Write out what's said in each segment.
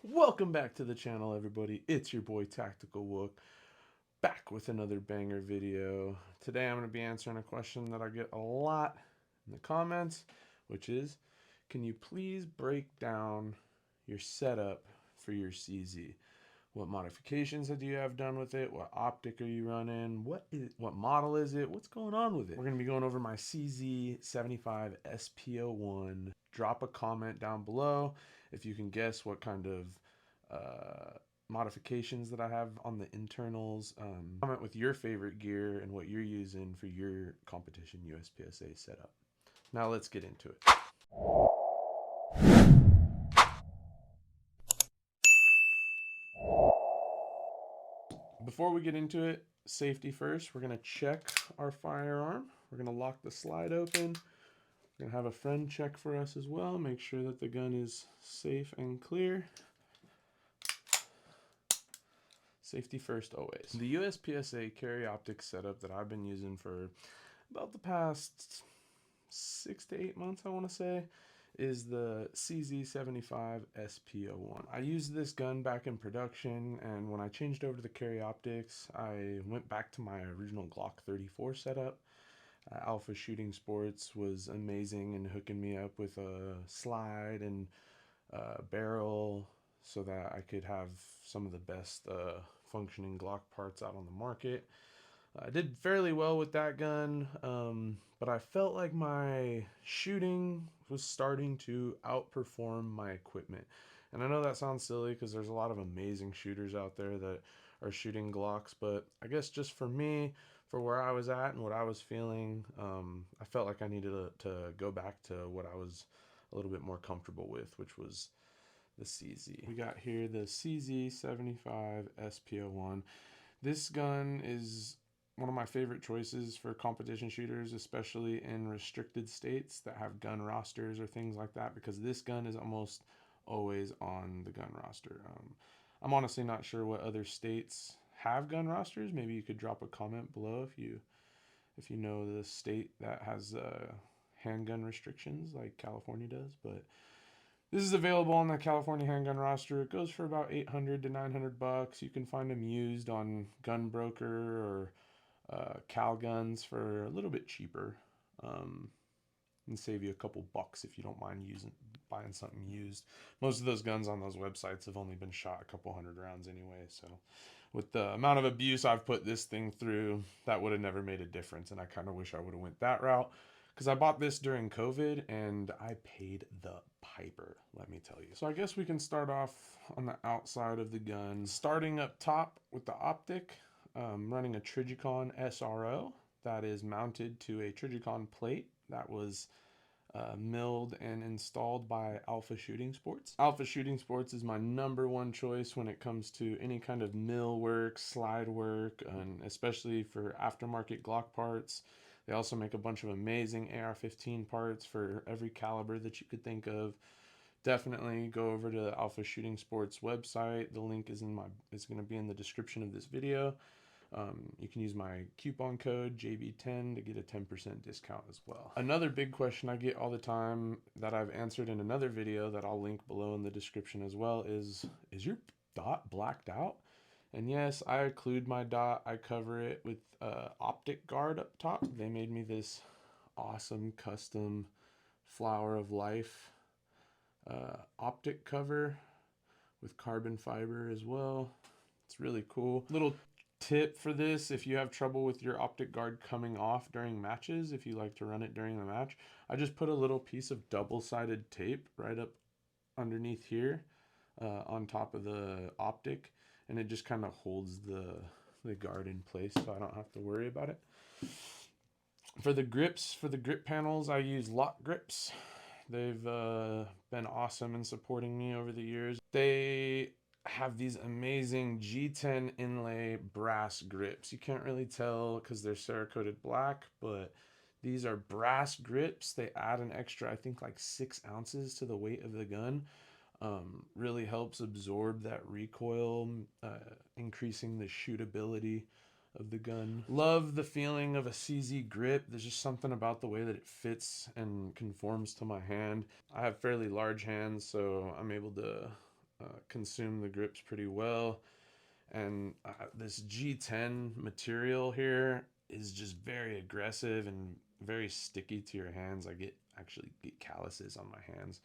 Welcome back to the channel, everybody. It's your boy Tactical Wook, back with another banger video. Today I'm going to be answering a question that I get a lot in the comments, which is, can you please break down your setup for your CZ? What modifications do you have done with it? What optic are you running? What model is it? What's going on with it? We're going to be going over my CZ-75 SP-01. Drop a comment down below if you can guess what kind of modifications that I have on the internals. Comment with your favorite gear and what you're using for your competition USPSA setup. Now let's get into it. Before we get into it, safety first. We're going to check our firearm. We're going to lock the slide open. We're going to have a friend check for us as well. Make sure that the gun is safe and clear. Safety first always. The USPSA carry optic setup that I've been using for about the past 6 to 8 months, I want to say, is the CZ-75 SP-01. I used this gun back in production, and when I changed over to the carry optics, I went back to my original Glock 34 setup. Alpha Shooting Sports was amazing in hooking me up with a slide and barrel so that I could have some of the best functioning Glock parts out on the market. I did fairly well with that gun, but I felt like my shooting was starting to outperform my equipment. And I know that sounds silly because there's a lot of amazing shooters out there that are shooting Glocks, but I guess just for me, for where I was at and what I was feeling, I felt like I needed to go back to what I was a little bit more comfortable with, which was the CZ. We got here the CZ-75 SP-01. This gun is one of my favorite choices for competition shooters, especially in restricted states that have gun rosters or things like that, because this gun is almost always on the gun roster. I'm honestly not sure what other states have gun rosters. Maybe you could drop a comment below if you know the state that has handgun restrictions like California does, but this is available on the California handgun roster. It goes for about $800 to $900. You can find them used on Gun Broker or Cal Guns for a little bit cheaper, and save you a couple bucks if you don't mind buying something used. Most of those guns on those websites have only been shot a couple hundred rounds anyway, so with the amount of abuse I've put this thing through, that would have never made a difference, and I kind of wish I would have went that route, because I bought this during COVID and I paid the piper, let me tell you. So I guess we can start off on the outside of the gun. Starting up top with the optic, running a Trijicon SRO that is mounted to a Trijicon plate that was milled and installed by Alpha Shooting Sports. Alpha Shooting Sports is my #1 choice when it comes to any kind of mill work, slide work, and especially for aftermarket Glock parts. They also make a bunch of amazing AR-15 parts for every caliber that you could think of. Definitely go over to the Alpha Shooting Sports website. The link is going to be in the description of this video. You can use my coupon code JB10 to get a 10% discount as well. Another big question I get all the time that I've answered in another video that I'll link below in the description as well is your dot blacked out? And yes, I include my dot. I cover it with Optic Gard up top. They made me this awesome custom Flower of Life optic cover with carbon fiber as well. It's really cool. Little tip for this: if you have trouble with your optic guard coming off during matches, if you like to run it during the match, I just put a little piece of double-sided tape right up underneath here on top of the optic, and it just kind of holds the guard in place so I don't have to worry about it. For the grips, for the grip panels, I use Lok Grips. They've been awesome in supporting me over the years. They have these amazing G10 inlay brass grips. You can't really tell because they're Cerakoted black, but these are brass grips. They add an extra, I think, like 6 ounces to the weight of the gun. Really helps absorb that recoil, increasing the shootability of the gun. Love the feeling of a CZ grip. There's just something about the way that it fits and conforms to my hand. I have fairly large hands, so I'm able to consume the grips pretty well. And this G10 material here is just very aggressive and very sticky to your hands. I actually get calluses on my hands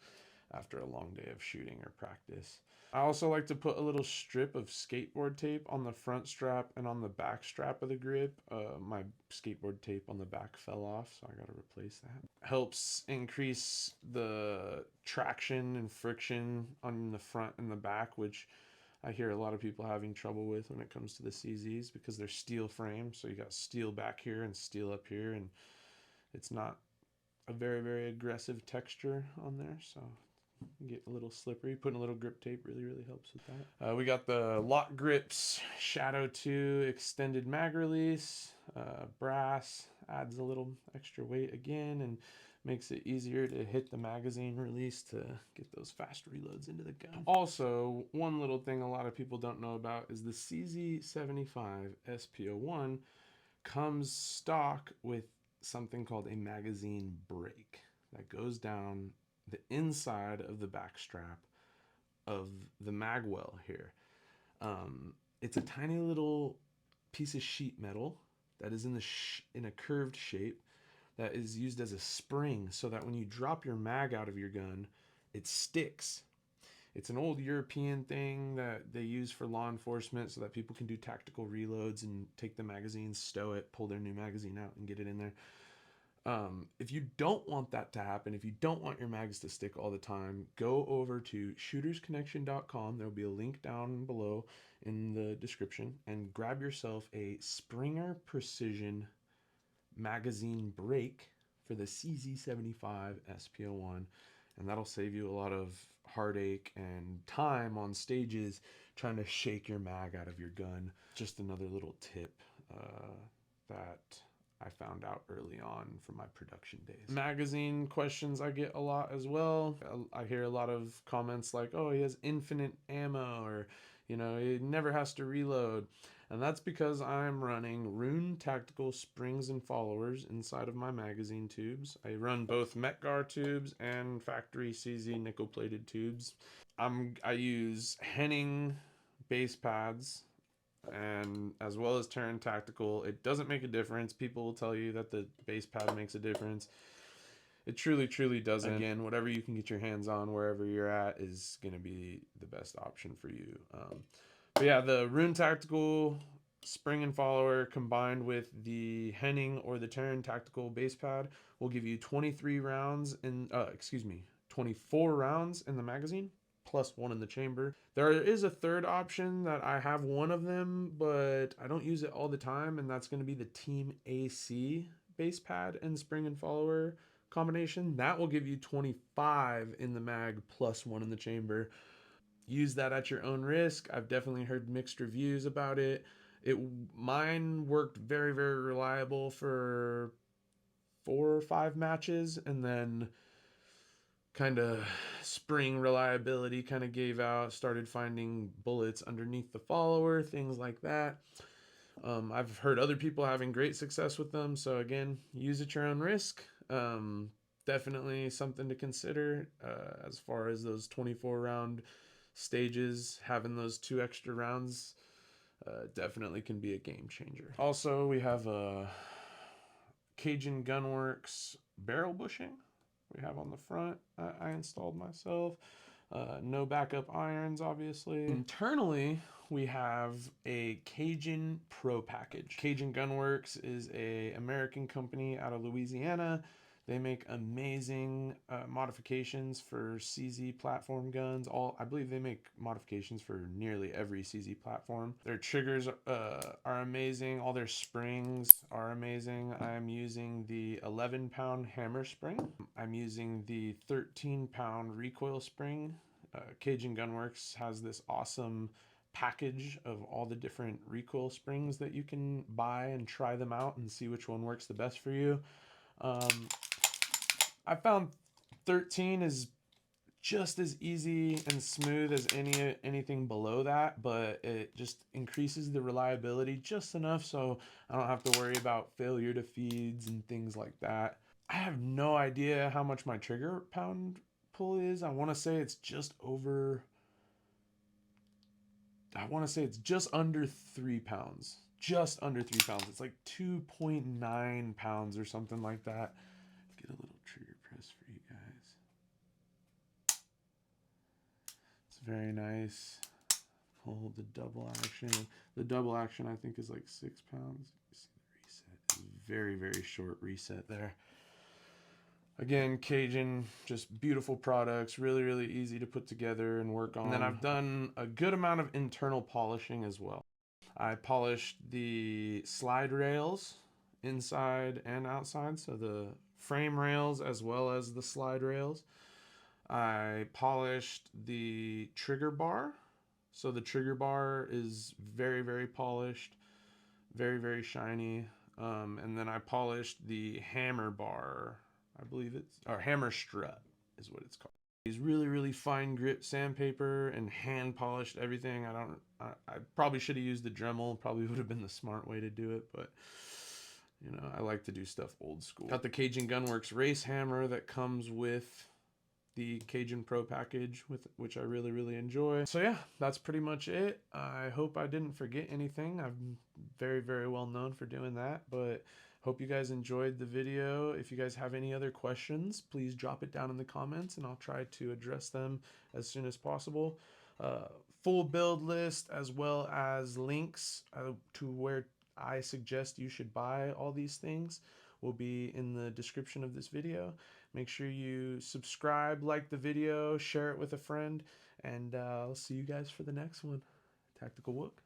after a long day of shooting or practice. I also like to put a little strip of skateboard tape on the front strap and on the back strap of the grip. My skateboard tape on the back fell off, so I gotta replace that. Helps increase the traction and friction on the front and the back, which I hear a lot of people having trouble with when it comes to the CZs because they're steel frames. So you got steel back here and steel up here, and it's not a very, very aggressive texture on there. So get a little slippery. Putting a little grip tape really, really helps with that. We got the Lok Grips Shadow 2 extended mag release. Brass adds a little extra weight again and makes it easier to hit the magazine release to get those fast reloads into the gun. Also, one little thing a lot of people don't know about is the CZ75 SP-01 comes stock with something called a magazine brake that goes down the inside of the back strap of the mag well here. It's a tiny little piece of sheet metal that is in a curved shape that is used as a spring so that when you drop your mag out of your gun, it sticks. It's an old European thing that they use for law enforcement so that people can do tactical reloads and take the magazine, stow it, pull their new magazine out and get it in there. If you don't want that to happen, if you don't want your mags to stick all the time, go over to shootersconnection.com. There'll be a link down below in the description and grab yourself a Springer Precision magazine brake for the CZ75 SP-01, and that'll save you a lot of heartache and time on stages trying to shake your mag out of your gun. Just another little tip that I found out early on from my production days. Magazine questions I get a lot as well. I hear a lot of comments like, oh, he has infinite ammo, or, you know, he never has to reload. And that's because I'm running Rune Tactical springs and followers inside of my magazine tubes. I run both Gard tubes and factory CZ nickel plated tubes. I use Henning base pads, and as well as Taran Tactical. It doesn't make a difference. People will tell you that the base pad makes a difference. It truly, truly doesn't. Again, whatever you can get your hands on wherever you're at is going to be the best option for you. But yeah, the Rune Tactical spring and follower combined with the Henning or the Taran Tactical base pad will give you 24 rounds in the magazine, plus 1 in the chamber. There is a third option that I have one of them, but I don't use it all the time, and that's going to be the Team AC base pad and spring and follower combination. That will give you 25 in the mag plus 1 in the chamber. Use that at your own risk. I've definitely heard mixed reviews about it. Mine worked very, very reliable for 4 or 5 matches, and then kind of spring reliability kind of gave out, started finding bullets underneath the follower, things like that. I've heard other people having great success with them, so again, use at your own risk. Definitely something to consider as far as those 24 round stages. Having those 2 extra rounds definitely can be a game changer. Also, we have a Cajun Gunworks barrel bushing we have on the front. I installed myself. No backup irons, obviously. Internally, we have a Cajun Pro package. Cajun Gunworks is an American company out of Louisiana. They make amazing modifications for CZ platform guns. I believe they make modifications for nearly every CZ platform. Their triggers are amazing. All their springs are amazing. I'm using the 11-pound hammer spring. I'm using the 13-pound recoil spring. Cajun Gunworks has this awesome package of all the different recoil springs that you can buy and try them out and see which one works the best for you. I found 13 is just as easy and smooth as anything below that, but it just increases the reliability just enough so I don't have to worry about failure to feeds and things like that. I have no idea how much my trigger pound pull is. I want to say it's just over I want to say it's just under 3 pounds. Just under 3 pounds. It's like 2.9 pounds or something like that. Get a little trigger press for you guys. It's very nice. Pull the double action. The double action I think is like 6 pounds. You see the reset is very, very short reset there. Again, Cajun, just beautiful products, really, really easy to put together and work on. And then I've done a good amount of internal polishing as well. I polished the slide rails inside and outside, so the frame rails as well as the slide rails. I polished the trigger bar. So the trigger bar is very, very polished, very, very shiny. And then I polished the hammer bar. I believe it's, or hammer strut is what it's called. These really, really fine grit sandpaper and hand polished everything. I probably should have used the Dremel. Probably would have been the smart way to do it, but you know, I like to do stuff old school. Got the Cajun Gunworks race hammer that comes with the Cajun Pro package, which I really, really enjoy. So yeah, that's pretty much it. I hope I didn't forget anything. I'm very, very well known for doing that, but hope you guys enjoyed the video. If you guys have any other questions, please drop it down in the comments and I'll try to address them as soon as possible. Full build list as well as links to where I suggest you should buy all these things will be in the description of this video. Make sure you subscribe, like the video, share it with a friend, and I'll see you guys for the next one. Tactical Wook.